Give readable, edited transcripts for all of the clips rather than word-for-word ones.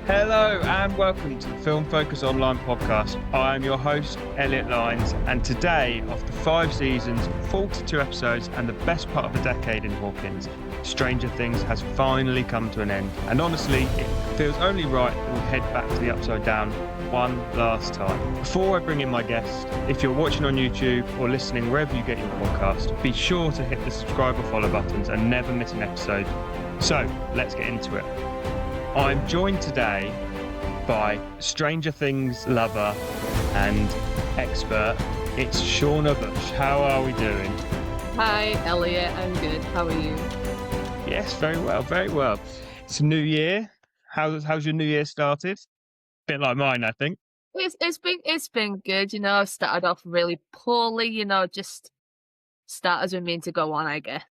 Hello and welcome to the Film Focus Online podcast. I am your host, Elliot Lines, and today, after 5 seasons, 42 episodes, and the best part of a decade in Hawkins, Stranger Things has finally come to an end. And honestly, it feels only right that we head back to the Upside Down one last time. Before I bring in my guest, if you're watching on YouTube or listening wherever you get your podcast, be sure to hit the subscribe or follow buttons and never miss an episode. So, let's get into it. I'm joined today by Stranger Things lover and expert. It's Shauna Bushe. How are we doing? Hi, Elliot. I'm good. How are you? Yes, very well, very well. It's a new year. How's your new year started? Bit like mine, I think. It's been good. I started off really poorly. Just start as we mean to go on, I guess.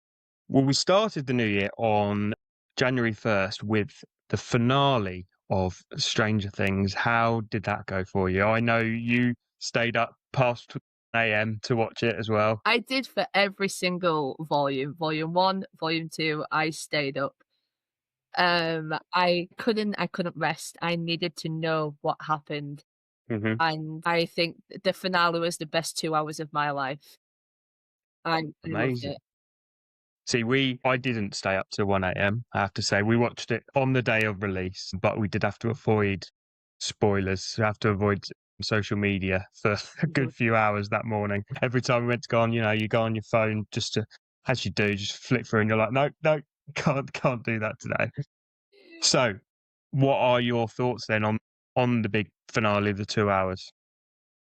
Well, we started the new year on January 1st with the finale of Stranger Things. How did that go for you? I know you stayed up past AM to watch it as well. I did for every single volume. Volume 1, Volume 2, I stayed up. I couldn't rest. I needed to know what happened. Mm-hmm. And I think the finale was the best 2 hours of my life. I loved Amazing. it. See, I didn't stay up till 1 a.m. I have to say. We watched it on the day of release, but we did have to avoid spoilers. We have to avoid social media for a good few hours that morning. Every time we went to go on, you go on your phone just to, as you do, just flick through and you're like, no, can't do that today. So, what are your thoughts then on the big finale of the 2 hours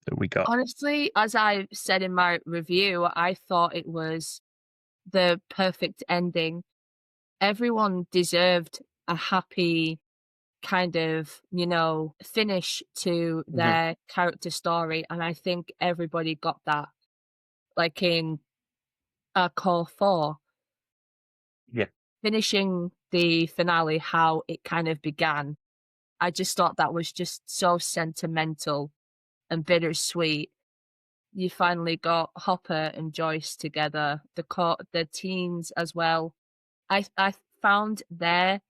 that we got? Honestly, as I said in my review, I thought it was the perfect ending. Everyone deserved a happy kind of, finish to their character story. And I think everybody got that, like in Core 4. Yeah. Finishing the finale, how it kind of began. I just thought that was just so sentimental and bittersweet. You finally got Hopper and Joyce together, the teens as well. I found their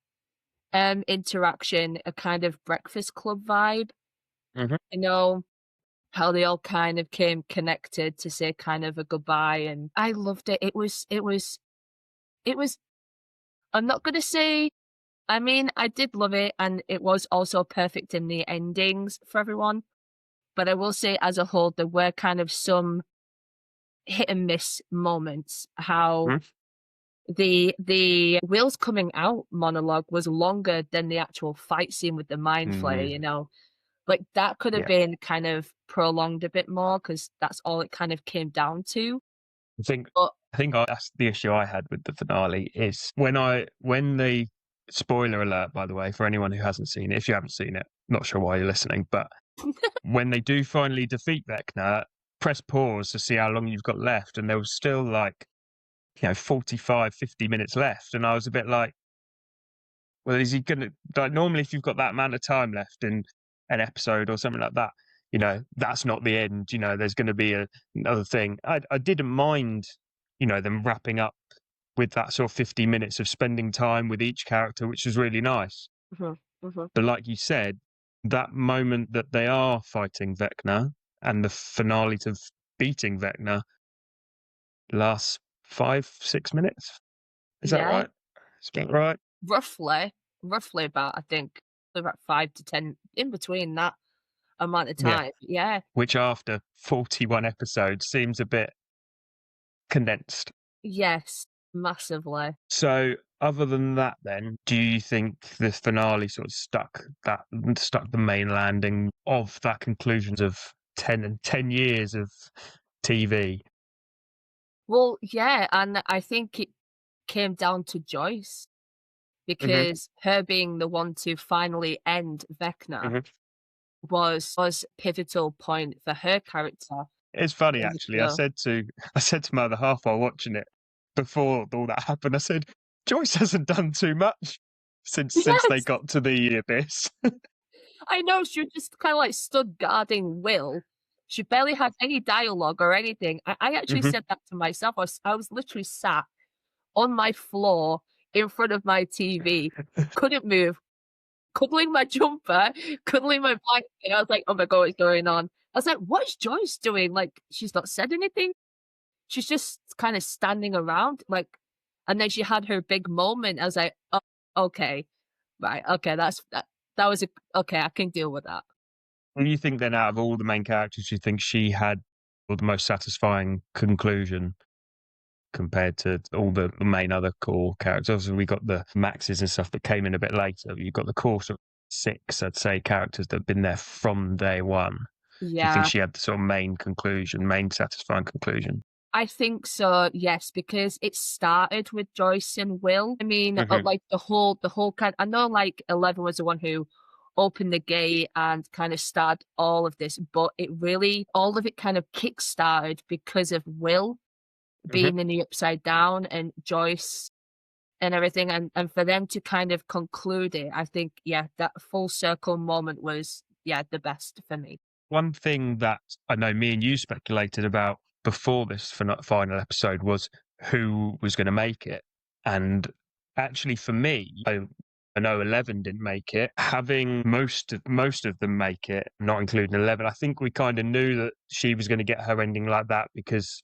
interaction a kind of Breakfast Club vibe. How they all kind of came connected to say kind of a goodbye, and I loved it. It was I'm not gonna say, I mean, I did love it, and it was also perfect in the endings for everyone. But I will say as a whole, there were kind of some hit and miss moments. How the Will's coming out monologue was longer than the actual fight scene with the mind flayer, like that could have been kind of prolonged a bit more, because that's all it kind of came down to. I think that's the issue I had with the finale is when the spoiler alert, by the way, for anyone who hasn't seen it, if you haven't seen it, not sure why you're listening, but when they do finally defeat Vecna, press pause to see how long you've got left, and there was still 45, 50 minutes left, and I was a bit like, well, is he gonna, like, normally if you've got that amount of time left in an episode or something like that, that's not the end, there's going to be another thing. I didn't mind, them wrapping up with that sort of 50 minutes of spending time with each character, which was really nice. But like you said, that moment that they are fighting Vecna and the finale to beating Vecna lasts 5-6 minutes. Is that right? Is that right? Roughly about, I think, about 5 to 10, in between that amount of time. Yeah. Which after 41 episodes seems a bit condensed. Yes, massively. So other than that then, do you think the finale sort of stuck the main landing of that conclusions of 10 years of TV? Well, yeah, and I think it came down to Joyce, because her being the one to finally end Vecna was pivotal point for her character. It's funny actually. I said to my other half while watching it before all that happened, I said, Joyce hasn't done too much since they got to the abyss. I know, she was just kind of like stood guarding Will. She barely had any dialogue or anything. I actually said that to myself. I was literally sat on my floor in front of my TV, couldn't move, cuddling my jumper, cuddling my blanket. I was like, "Oh my God, what's going on?" I was like, "What is Joyce doing?" Like, she's not said anything. She's just kind of standing around, like, and then she had her big moment. I was like, "Oh, okay, right, okay, that was a okay. I can deal with that." And you think then out of all the main characters, you think she had the most satisfying conclusion compared to all the main other core characters? Obviously, we got the Maxes and stuff that came in a bit later. You've got the core sort of 6, I'd say, characters that have been there from day one. Do you think Yeah. she had the sort of main conclusion, main satisfying conclusion? I think so, yes, because it started with Joyce and Will. I mean, Hmm. like the whole kind. I know, like 11 was the one who opened the gate and kind of started all of this, but it really all of it kind of kick-started because of Will Hmm. being in the Upside Down and Joyce and everything, and for them to kind of conclude it, I think, yeah, that full circle moment was, yeah, the best for me. One thing that I know me and you speculated about before this final episode was who was going to make it. And actually, for me, I know 11 didn't make it. Having most of them make it, not including 11, I think we kind of knew that she was going to get her ending like that because,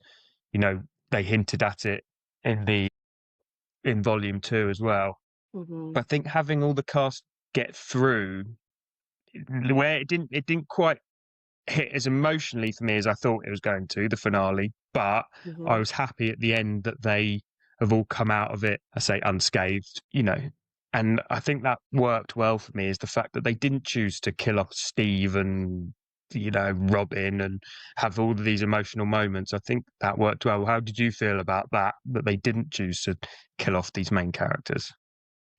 you know, they hinted at it in the in volume 2 as well. Mhm, But I think having all the cast get through where it didn't quite hit as emotionally for me as I thought it was going to, the finale, but I mhm. was happy at the end that they have all come out of it, I say unscathed, you know. And I think that worked well for me is the fact that they didn't choose to kill off Steve and, you know, Robin and have all of these emotional moments. I think that worked well. How did you feel about that, that they didn't choose to kill off these main characters?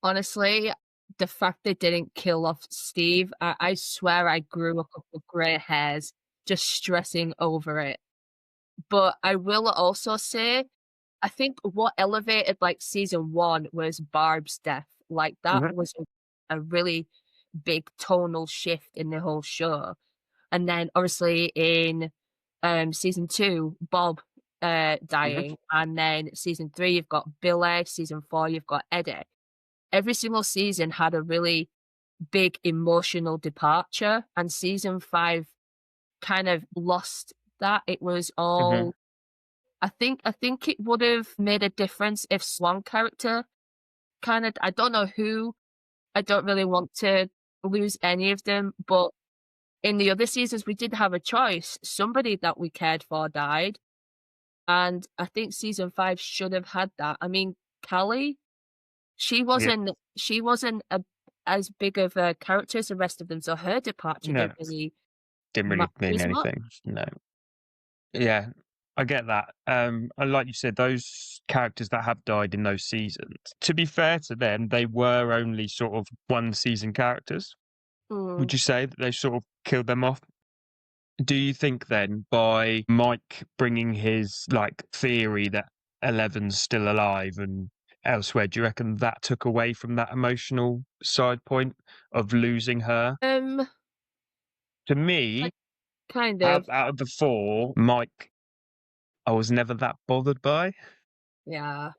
Honestly, the fact they didn't kill off Steve, I swear I grew a couple of grey hairs just stressing over it. But I will also say, I think what elevated, like, season 1 was Barb's death. Like, that Hmm. was a really big tonal shift in the whole show. And then obviously in, season 2, Bob, Hmm. dying, and then season 3, you've got Billy, season 4, you've got Eddie. Every single season had a really big emotional departure, and season 5 kind of lost that. It was Hmm. all I think it would've made a difference if Swan character kinda I don't know who, I don't really want to lose any of them, but in the other seasons, we did have a choice. Somebody that we cared for died, and I think season 5 should have had that. I mean, Callie, Yeah. she wasn't as big of a character as the rest of them, so her departure No, didn't really didn't really matter mean as much. anything. No. Yeah, I get that. And like you said, those characters that have died in those seasons, to be fair to them, they were only sort of one season characters. Mm, Would you say that they sort of killed them off? Do you think then by Mike bringing his like theory that Eleven's still alive and elsewhere, do you reckon that took away from that emotional side point of losing her? um, To like, me, kind out of, out of the four, Mike, I was never that bothered by. yeah,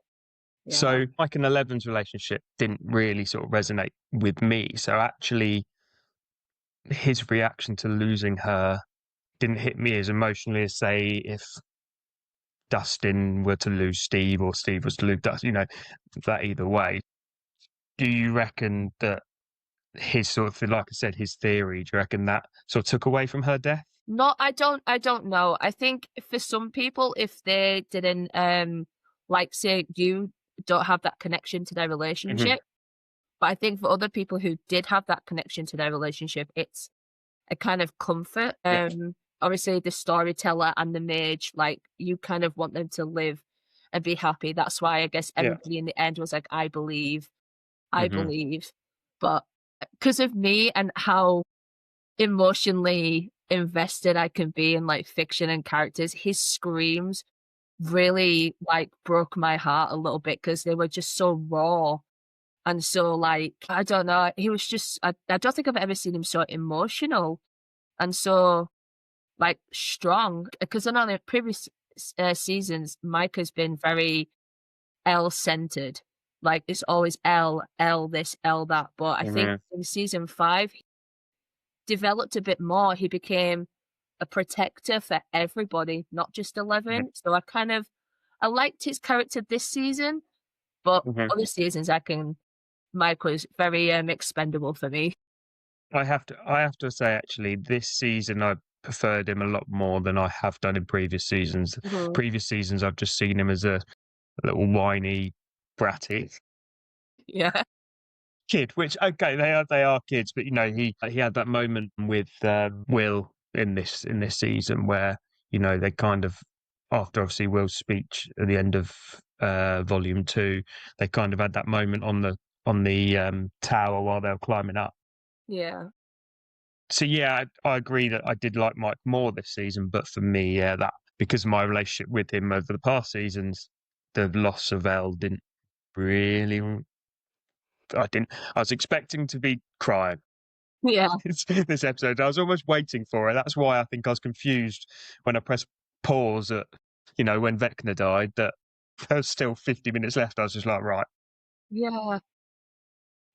yeah. So Mike and Eleven's relationship didn't really sort of resonate with me. So actually, his reaction to losing her didn't hit me as emotionally as, say, if Dustin were to lose Steve or Steve was to lose Dustin, you know, that either way. Do you reckon that his sort of, like I said, his theory, do you reckon that sort of took away from her death? No, I don't know. I think for some people, if they didn't, like, say you don't have that connection to their Hmm. relationship, but I think for other people who did have that connection to their relationship, it's a kind of comfort. Yeah. Obviously the storyteller and the mage, like, you kind of want them to live and be happy. That's why I guess Yeah. everybody in the end was like, I Hmm. believe. But because of me and how emotionally invested I can be in, like, fiction and characters, his screams really, like, broke my heart a little bit because they were just so raw and so, like, I don't know, he was just I don't think I've ever seen him so emotional and so, like, strong. Because I know in previous seasons, Mike has been very Elle-centered, Like, it's always L this, L that, but I think Mhm. in season 5, he developed a bit more. He became a protector for everybody, not just Mhm. 11. So I liked his character this season, but Mhm. other seasons Mike was very, expendable for me. I have to say, actually, this season I preferred him a lot more than I have done in previous seasons. Mhm. Previous seasons, I've just seen him as a little whiny, bratty Yeah. kid, which, okay, they are kids, but, he had that moment with, Will in this season where, they kind of after obviously Will's speech at the end of, volume 2, they kind of had that moment on the tower while they were climbing up. Yeah. So yeah, I agree that I did like Mike more this season, but for me, yeah, that because of my relationship with him over the past seasons, the loss of Elle didn't really. I was expecting to be crying Yeah. this episode. I was almost waiting for it. That's why I think I was confused when I pressed pause at, when Vecna died. That there was still 50 minutes left. I was just like, right, Yeah.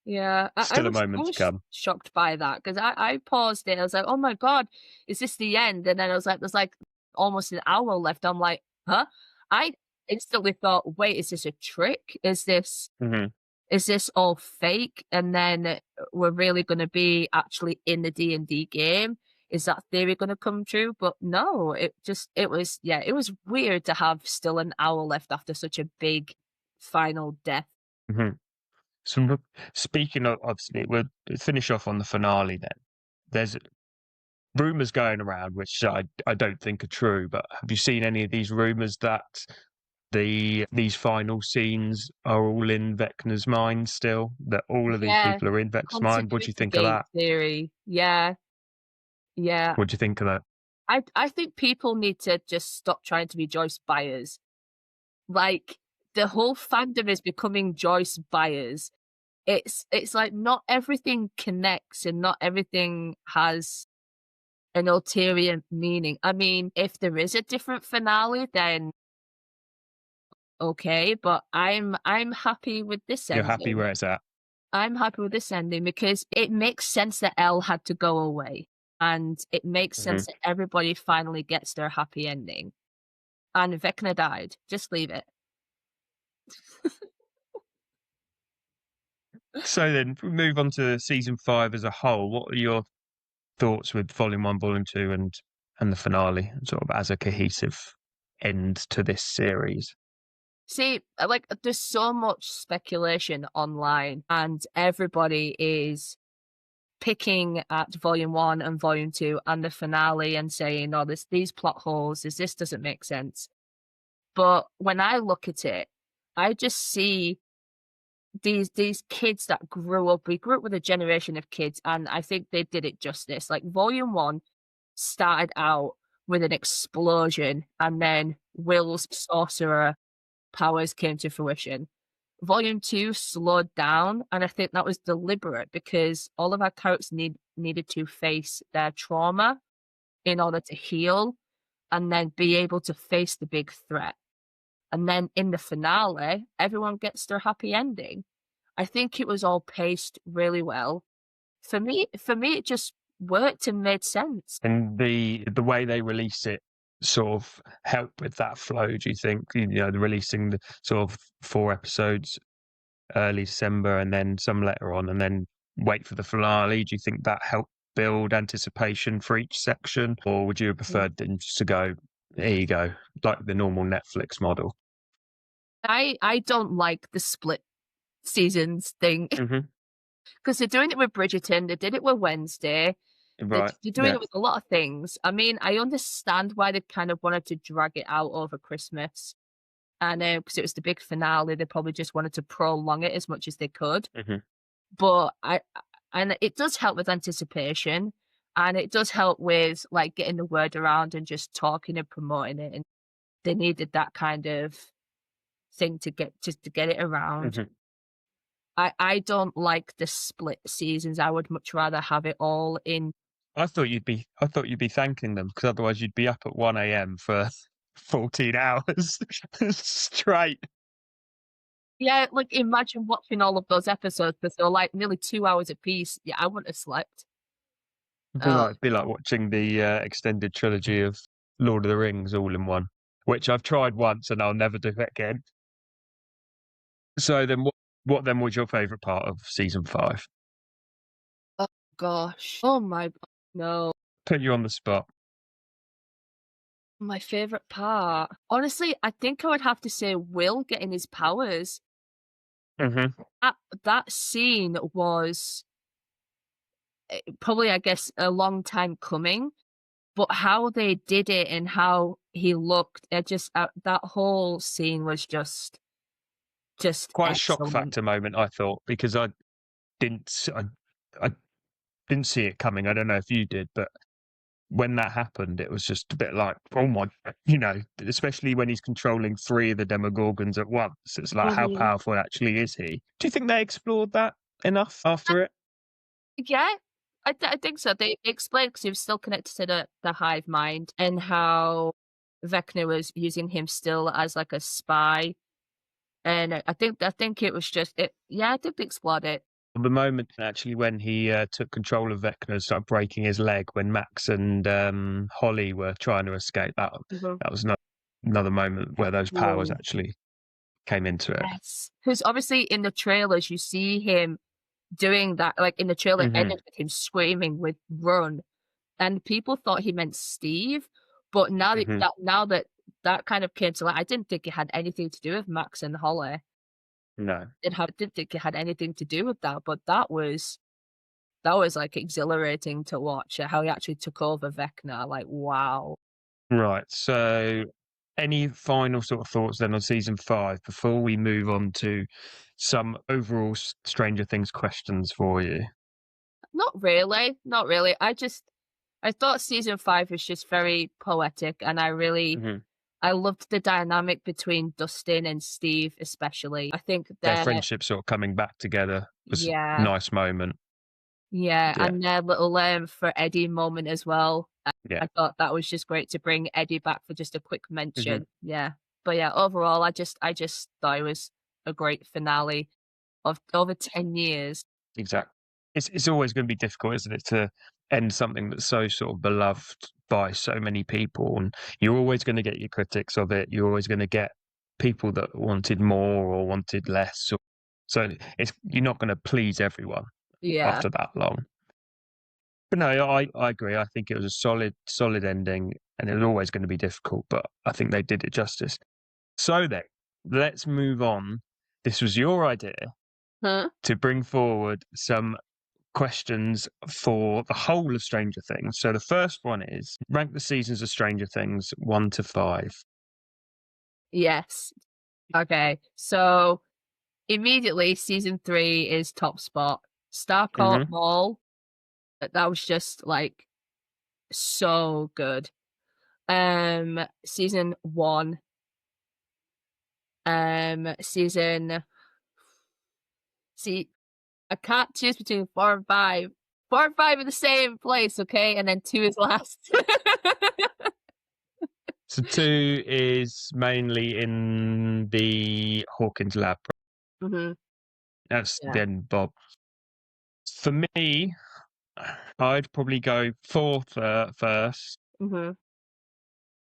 Yeah, still a I moment to was come. shocked by that because I paused it. I was like, "Oh my god, is this the end?" And then I was like, "There's like almost an hour left." I'm like, "Huh?" I instantly thought, "Wait, is this a trick? Hmm. Is this all fake?" And then we're really going to be actually in the D&D game. Is that theory going to come true? But no, it was weird to have still an hour left after such a big final death. Hmm. So, speaking of, obviously, we'll finish off on the finale then. There's rumors going around, which I don't think are true, but have you seen any of these rumors that these final scenes are all in Vecna's mind still? That all of these Yeah, people are in Vecna's mind? What do you continuity think of gate that? theory. Yeah, yeah. What do you think of that? I think people need to just stop trying to be Joyce Byers. Like, the whole fandom is becoming Joyce Byers. It's like not everything connects and not everything has an ulterior meaning. I mean, if there is a different finale, then okay, but I'm happy with this You're happy ending. where it's at? I'm happy with this ending because it makes sense that Elle had to go away, and it makes Hmm. sense that everybody finally gets their happy ending. And Vecna died. Just leave it. So then, if we move on to season 5 as a whole, what are your thoughts with volume 1, volume 2, and the finale, sort of as a cohesive end to this series? See, like, there's so much speculation online, and everybody is picking at volume 1 and volume 2 and the finale and saying, "Oh, there's these plot holes. This doesn't make sense." But when I look at it, I just see these kids that grew up. We grew up with a generation of kids, and I think they did it justice. Like, volume 1 started out with an explosion, and then Will's sorcerer powers came to fruition. Volume 2 slowed down, and I think that was deliberate because all of our characters needed to face their trauma in order to heal and then be able to face the big threat. And then in the finale, everyone gets their happy ending. I think it was all paced really well. For me, it just worked and made sense. And the way they release it sort of help with that flow, do you think? The releasing the sort of 4 episodes early December and then some later on, and then wait for the finale. Do you think that helped build anticipation for each section? Or would you have Mm. preferred them just to go, "Here you go," like the normal Netflix model? I don't like the split seasons thing Hmm. because they're doing it with Bridgerton, they did it with Wednesday, Right. they're doing Yeah. it with a lot of things. I mean, I understand why they kind of wanted to drag it out over Christmas. And because it was the big finale, they probably just wanted to prolong it as much as they could. Hmm. But and it does help with anticipation, and it does help with, like, getting the word around and just talking and promoting it, and they needed that kind of thing to get it around. Hmm. I don't like the split seasons, I would much rather have it all in. I thought you'd be thanking them because otherwise you'd be up at 1 a.m. for 14 hours straight. Yeah, like, imagine watching all of those episodes because they were, like, nearly 2 hours apiece. Yeah, I wouldn't have slept. Oh, Be like watching the extended trilogy of Lord of the Rings all in one, which I've tried once and I'll never do it again. So then, what then was your favourite part of season 5? oh gosh. Oh my god, no. Put you on the spot. My favorite part? Honestly, I think I would have to say Will getting his powers. Hmm. That that scene was, probably, I guess, a long time coming, but how they did it and how he looked, it just, that whole scene was just Quite a shock excellent. factor moment, I thought, because I didn't see it coming. I don't know if you did, but when that happened, it was just a bit like, oh my, especially when he's controlling 3 of the Demogorgons at once. It's like, how Mhm. powerful actually is he? Do you think they explored that enough after it? Yeah, I think so. They explained because he was still connected to the hive mind and how Vecna was using him still as like a spy. And I think it was just it. Yeah, I think they explored it. The moment actually when he took control of Vecna and started breaking his leg when Max and Holly were trying to escape, Mhm. that was another moment where those powers Whoa. actually came into it. Yes, because obviously in the trailers you see him doing that. Like in the trailer, Hmm. ended with him screaming with "run," and people thought he meant Steve. But Hmm. now that that kind of came to light, I didn't think it had anything to do with Max and Holly. No. Didn't think it had anything to do with that, but that was, like, exhilarating to watch, how he actually took over Vecna, like, wow. Right. So, any final sort of thoughts then on season 5 before we move on to some overall Stranger Things questions for you? Not really, not really, I thought season 5 was just very poetic, and Hmm. I loved the dynamic between Dustin and Steve especially. I think Their they're friendship sort of coming back together was a yeah, nice moment. yeah, Yeah. and their little, For Eddie moment as well. Yeah. I thought that was just great to bring Eddie back for just a quick Hmm. mention, yeah. But yeah, overall, I just thought it was a great finale of over 10 years. Exactly. It's always going to be difficult, isn't it, to end something that's so sort of beloved by so many people, and you're always going to get your critics of it. You're always going to get people that wanted more or wanted less. So it's you're not going to please everyone Yeah. after that long. But no, I agree. I think it was a solid ending, and it was always going to be difficult, but I think they did it justice. So then, let's move on. This was your idea Huh? to bring forward some questions for the whole of Stranger Things. So the first one is rank the seasons of Stranger Things 1 to 5. Yes. Okay, so immediately, season 3 is top spot. Starcourt Hmm. Mall, that was just, like, so good. Season 1, season see, I can't choose between 4 and 5. 4 and 5 are the same place, okay? And then 2 is last. So 2 is mainly in the Hawkins lab. Mhm, That's yeah, then Bob. For me, I'd probably go 4 first. mhm.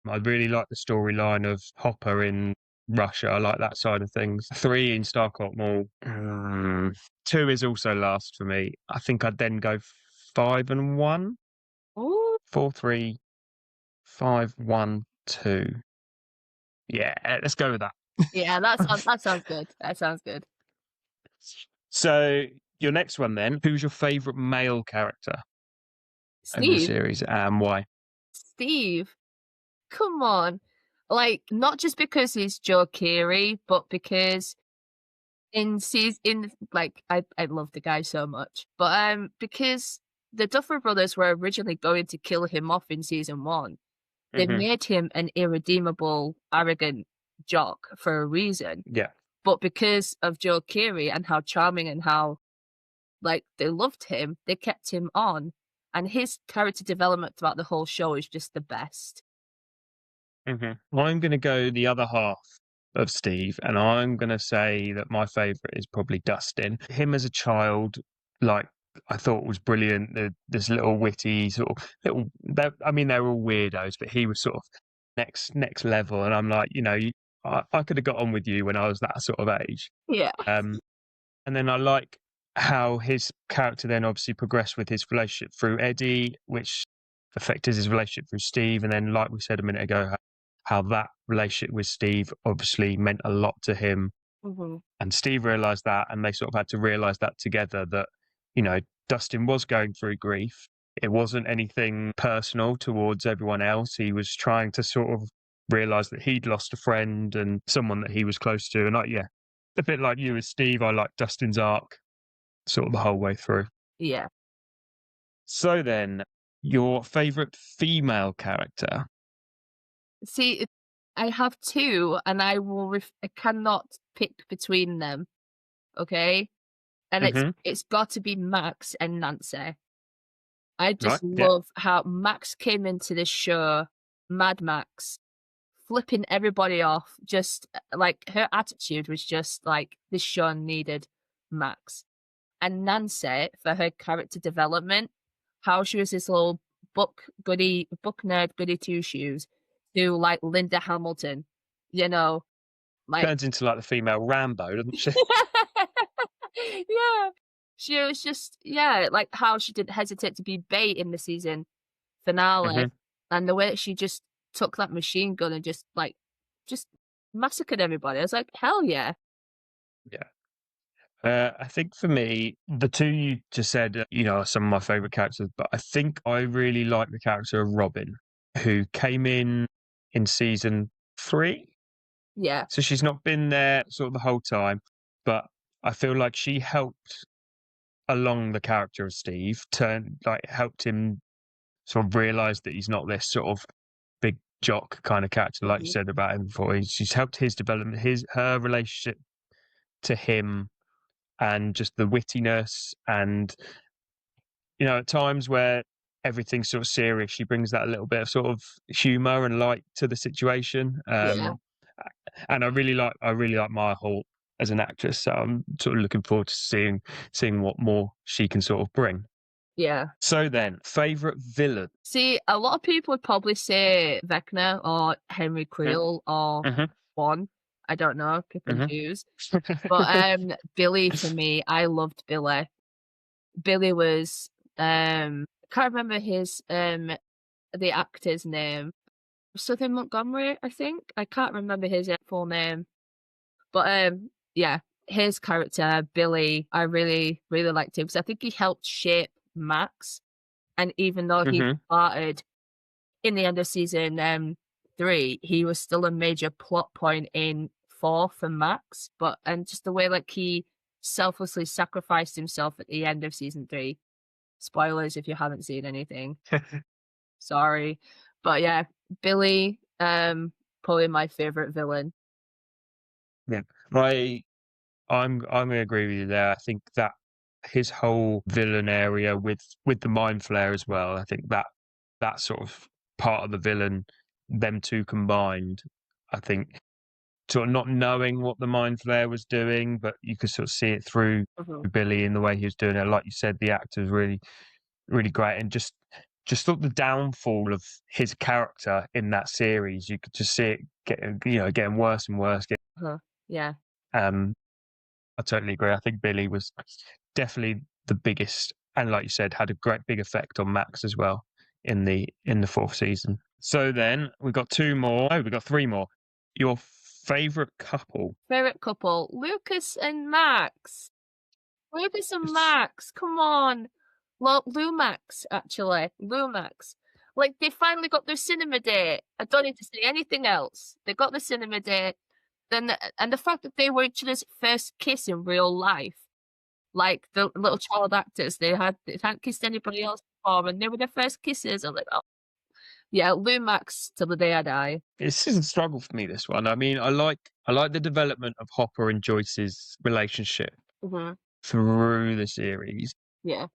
I really like the storyline of Hopper in Russia. I like that side of things. 3 in Starcourt Mall. 2 is also last for me. I think I'd then go 5 and 1. Ooh, 4, 3, 5, 1, 2. Yeah, let's go with that. yeah, that sounds good, that sounds good. So your next one then. Who's your favourite male character over the Steve? series and why? Steve? Come on. Like, not just because he's Joe Keery, but because I love the guy so much, but, because the Duffer Brothers were originally going to kill him off in season 1, they Hmm. made him an irredeemable, arrogant jock for a reason, Yeah. but because of Joe Keery and how charming and how, like, they loved him, they kept him on, and his character development throughout the whole show is just the best. Hmm. I'm going to go the other half of Steve, and I'm going to say that my favourite is probably Dustin. Him as a child, like, I thought was brilliant. This little witty sort of little. I mean, they were all weirdos, but he was sort of next level. And I'm like, I could have got on with you when I was that sort of age. Yeah. And then I like how his character then obviously progressed with his relationship through Eddie, which affected his relationship through Steve. And then, like we said a minute ago, how that relationship with Steve obviously meant a lot to him. Mm-hmm. And Steve realised that, and they sort of had to realise that together, that, Dustin was going through grief. It wasn't anything personal towards everyone else. He was trying to sort of realise that he'd lost a friend and someone that he was close to. And a bit like you as Steve, I like Dustin's arc sort of the whole way through. Yeah. So then, your favourite female character? See, I have two, and I cannot pick between them. Okay, and it's got to be Max and Nancy. I just Right, yeah. love how Max came into this show, Mad Max, flipping everybody off. Just like her attitude was just like this show needed Max. And Nancy for her character development, how she was this little book nerd goody two shoes to like Linda Hamilton, like Turns into like the female Rambo, doesn't she? yeah. She was just like how she didn't hesitate to be bait in the season finale, and the way that she just took that machine gun and just massacred everybody. I was like, hell yeah. Yeah. I think for me, the two you just said, are some of my favourite characters, but I think I really like the character of Robin, who came in season 3. Yeah. So she's not been there sort of the whole time, but I feel like she helped along the character of Steve, helped him sort of realise that he's not this sort of big jock kind of character, like you said about him before. She's helped his development, her relationship to him, and just the wittiness, and at times where everything's sort of serious, she brings that a little bit of sort of humor and light to the situation. Yeah. And I really like Maya Hall as an actress, so I'm sort of looking forward to seeing what more she can sort of bring. Yeah. So then, favorite villain? See, a lot of people would probably say Vecna or Henry Creel or Juan. I don't know, pick and choose. But Billy, for me, I loved Billy. Billy was I can't remember his the actor's name. Southern Montgomery, I think. I can't remember his full name. But yeah, his character, Billy, I really, really liked him because I think he helped shape Max. And even though he started in the end of season 3, he was still a major plot point in 4 for Max. And just the way like he selflessly sacrificed himself at the end of season 3. Spoilers if you haven't seen anything. Sorry. But yeah, Billy, probably my favorite villain. Yeah. I'm gonna agree with you there. I think that his whole villain area with the mind flare as well, I think that sort of part of the villain, them two combined, I think sort of not knowing what the mind flare was doing, but you could sort of see it through Billy in the way he was doing it. Like you said, the actor was really, really great, and just thought the downfall of his character in that series, you could just see it getting worse and worse. Yeah. I totally agree. I think Billy was definitely the biggest, and like you said, had a great big effect on Max as well in the 4th season. So then we've got 2 more. Oh, we've got 3 more. Your favorite couple? Favorite couple, Lucas and Max. Lucas and Max, come on. Well, Lumax, actually. Lumax. Like, they finally got their cinema date. I don't need to say anything else. They got the cinema date. And the fact that they were each other's first kiss in real life. Like, the little child actors, they hadn't kissed anybody else before, and they were their first kisses. I'm like, oh. Yeah, Lumax till the day I die. This is a struggle for me, this one. I mean, I like the development of Hopper and Joyce's relationship through the series. Yeah.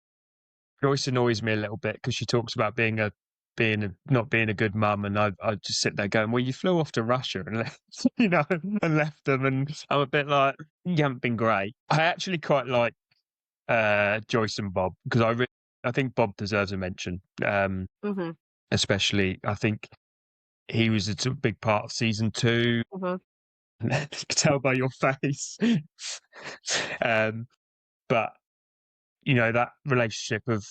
Joyce annoys me a little bit because she talks about being a not being a good mum, and I just sit there going, well, you flew off to Russia and left, and left them, and I'm a bit like, you haven't been great. I actually quite like Joyce and Bob because I think Bob deserves a mention. Mm-hmm. Especially, I think he was a big part of season 2. Mm-hmm. You can tell by your face. But that relationship of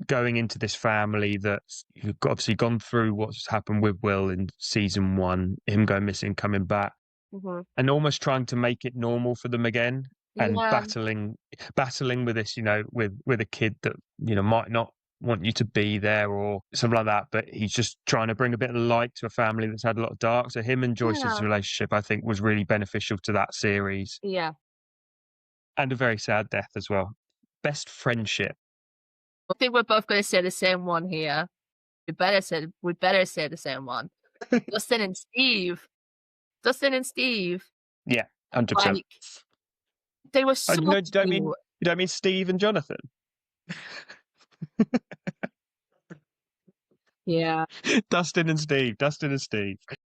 going into this family that's obviously gone through what's happened with Will in season 1, him going missing, coming back, Mm-hmm. and almost trying to make it normal for them again, and Yeah. battling with this, with a kid that might not want you to be there or something like that, but he's just trying to bring a bit of light to a family that's had a lot of dark. So him and Joyce's Yeah. relationship, I think, was really beneficial to that series, Yeah. and a very sad death as well. Best friendship. I think we're both going to say the same one here. We better say the same one. Dustin and Steve. Dustin and Steve. Yeah, 100%. Like, they were so You don't cute. mean Steve and Jonathan? Yeah. Dustin and Steve.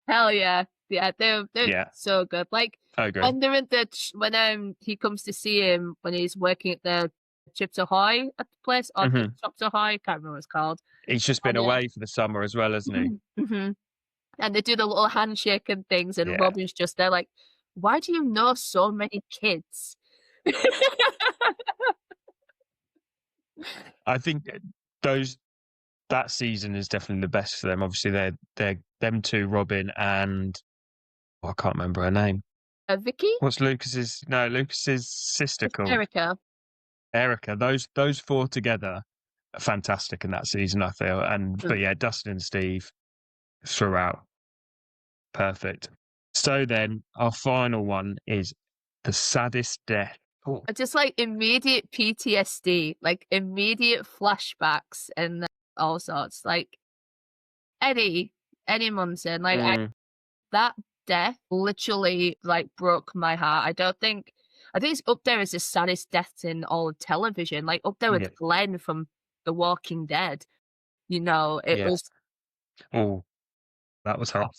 Hell yeah. Yeah, they're Yeah, so good. Like, I agree. when they're in when he comes to see him when he's working at the Chips Ahoy at the place, or Mhm. Chops Ahoy, can't remember what it's called. He's just been And away for the summer as well, hasn't he? Mhm. And they do the little handshake and things, and Yeah. Robin's just there like, why do you know so many kids? I think that season is definitely the best for them. Obviously, they're them two, Robin and I can't remember her name. Vicky? What's Lucas's sister It's called? Erica. Erica. Those 4 together are fantastic in that season, I feel. But yeah, Dustin and Steve throughout, perfect. So then our final one is the saddest death. Oh. Just like immediate PTSD, like immediate flashbacks and all sorts. Like Eddie Munson, that death literally like broke my heart. I think it's up there as the saddest death in all of television, like up there with Yeah. Glenn from The Walking Dead. It Yeah. was Oh, that was hard.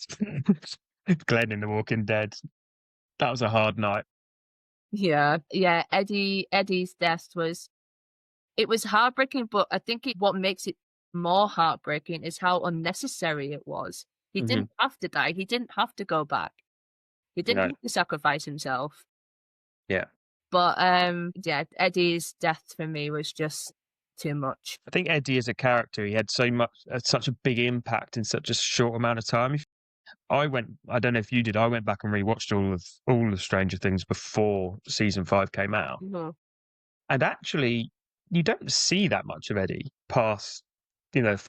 Glenn in The Walking Dead. That was a hard night. yeah. Eddie's death was heartbreaking, but I think what makes it more heartbreaking is how unnecessary it was. He Mhm. didn't have to die. He didn't have to go back. He didn't No. have to sacrifice himself. Yeah. But yeah, Eddie's death for me was just too much. I think Eddie as a character, he had such a big impact in such a short amount of time. I don't know if you did, I went back and rewatched all of Stranger Things before season 5 came out. Mhm. And actually, you don't see that much of Eddie past,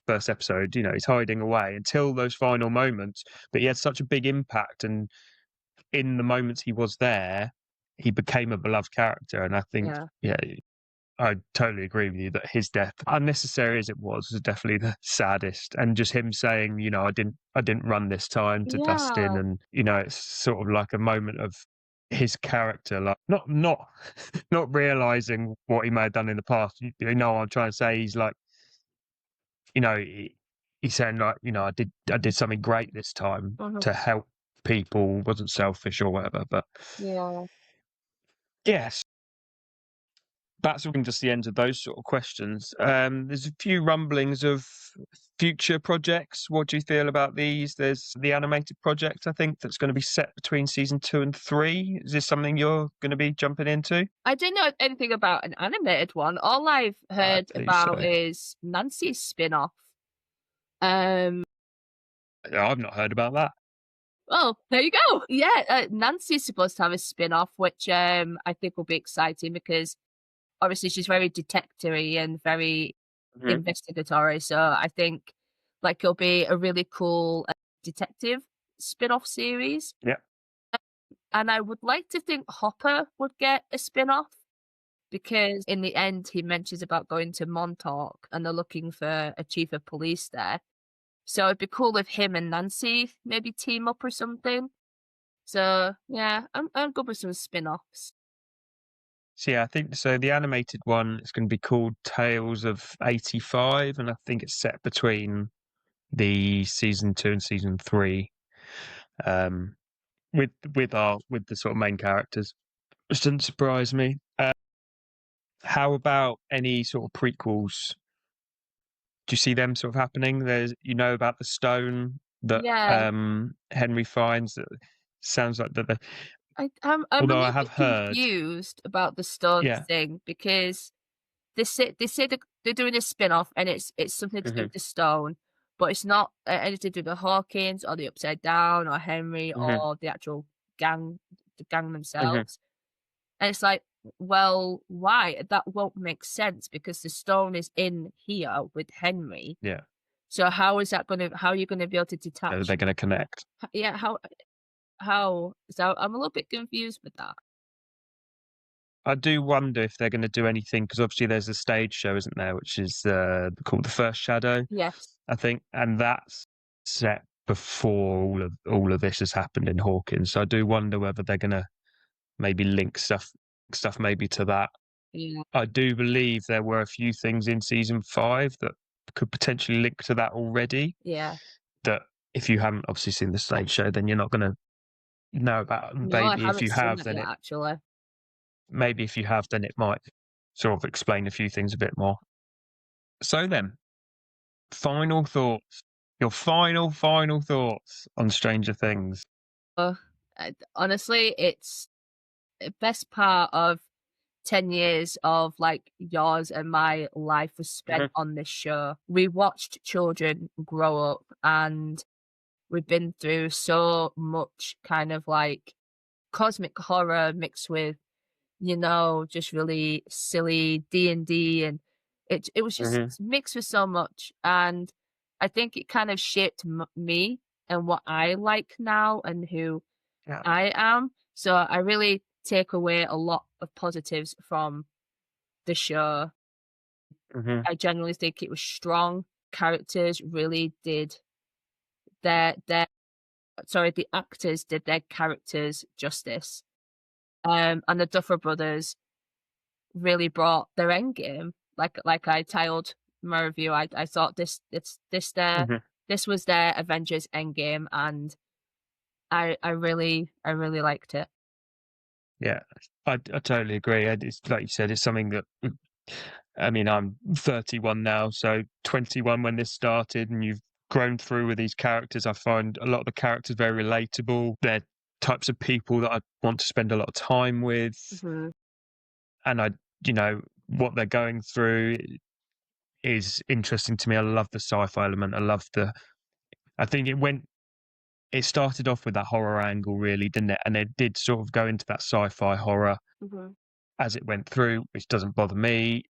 first episode. He's hiding away until those final moments. But he had such a big impact, and in the moments he was there, he became a beloved character. And I think, Yeah. I totally agree with you that his death, unnecessary as it was definitely the saddest. And just him saying, I didn't run this time to Dustin, Yeah. and it's sort of like a moment of his character, like not not realizing what he may have done in the past. I'm trying to say he's like, he's saying like, I did something great this time Mhm. to help people, wasn't selfish or whatever. But Yeah. yes, that's just the end of those sort of questions. There's a few rumblings of future projects. What do you feel about these? There's the animated project, I think, that's going to be set between season 2 and 3. Is this something you're going to be jumping into? I didn't know anything about an animated one. All I've heard about is Nancy's spin-off. I've not heard about that. Oh, there you go. Yeah, Nancy's supposed to have a spin-off, which I think will be exciting because obviously she's very detective-y and very investigatory. So I think it'll be a really cool detective spin-off series. Yeah. And I would like to think Hopper would get a spin-off because in the end he mentions about going to Montauk and they're looking for a chief of police there. So it'd be cool if him and Nancy maybe team up or something. So yeah, I'm good with some spin-offs. So yeah, I think so. The animated one is going to be called Tales of 85, and I think it's set between the season 2 and season 3 with the sort of main characters, which doesn't surprise me. How about any sort of prequels? Do you see them sort of happening? There's, about the stone that Yeah, Henry finds. That sounds like that. I'm a Although I little have bit heard, confused about the stone yeah, thing because they say they're doing a spin-off and it's something to do hmm with the stone, but it's not anything to do with the Hawkins or the Upside Down or Henry hmm or the actual gang, the gang hmm themselves. And it's like, well, why? That won't make sense because the stone is in here with Henry. yeah, So how are you gonna be able to detach? they're going to connect. Yeah, how? So I'm a little bit confused with that. I do wonder if they're going to do anything because obviously there's a stage show, isn't there, which is called The First Shadow, Yes. I think, and that's set before all of this has happened in Hawkins. So I do wonder whether they're going to maybe link stuff maybe to that. Yeah. I do believe there were a few things in season 5 that could potentially link to that already. Yeah. That if you haven't obviously seen the stage show, then you're not going to know about. No, I Maybe if haven't you seen have, that then yet, actually. it might sort of explain a few things a bit more. So then, final thoughts. Your final thoughts on Stranger Things. Uh, Honestly, it's the best part of 10 years of like yours and my life was spent Mhm, on this show. We watched children grow up and we've been through so much kind of like cosmic horror mixed with, just really silly D&D and it was just mhm, mixed with so much. And I think it kind of shaped me and what I like now and who yeah, I am. So I really take away a lot of positives from the show. mhm, I genuinely think it was strong. Characters really did the actors did their characters justice. And the Duffer Brothers really brought their end game. Like I titled my review, I thought mhm, this was their Avengers Endgame, and I really liked it. yeah. I totally agree. It's like you said, it's something that. I mean, I'm 31 now, so 21 when this started, and you've grown through with these characters. I find a lot of the characters very relatable. They're types of people that I want to spend a lot of time with, Mhm. and what they're going through is interesting to me. I love the sci-fi element. I think it started off with that horror angle, really, didn't it? And it did sort of go into that sci-fi horror Mhm. as it went through, which doesn't bother me.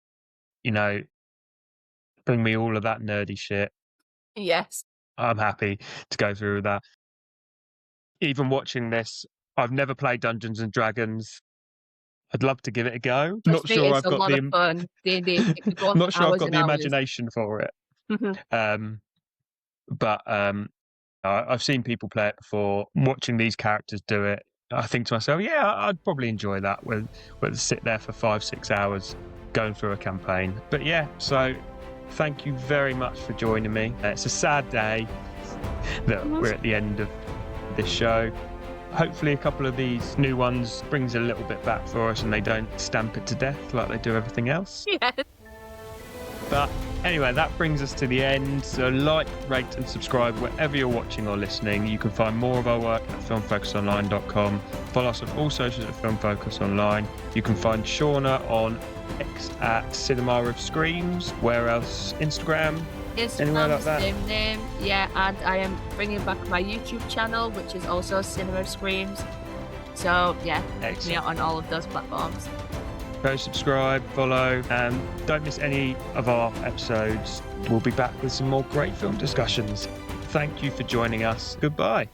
You know, bring me all of that nerdy shit. Yes. I'm happy to go through with that. Even watching this, I've never played Dungeons and Dragons. I'd love to give it a go. Trust me, it's a lot of fun. D&D, it could go on for Not sure I've hours got and the hours. imagination for it. But I've seen people play it before. Watching these characters do it, I think to myself, yeah, I'd probably enjoy that. Whether sit there for 5-6 hours going through a campaign. But yeah, so thank you very much for joining me. It's a sad day that we're at the end of this show. Hopefully a couple of these new ones brings a little bit back for us and they don't stamp it to death like they do everything else. Yes. But anyway, that brings us to the end. So like, rate and subscribe wherever you're watching or listening. You can find more of our work at filmfocusonline.com. Follow us on all socials at Film Focus Online. You can find Shauna on X at Cinema of Screams. Where else? Instagram? Anywhere Instagram, like the that? same name. Yeah, and I am bringing back my YouTube channel, which is also Cinema Screams. So yeah, check me Excellent. out on all of those platforms. Go subscribe, follow, and don't miss any of our episodes. We'll be back with some more great film discussions. Thank you for joining us. Goodbye.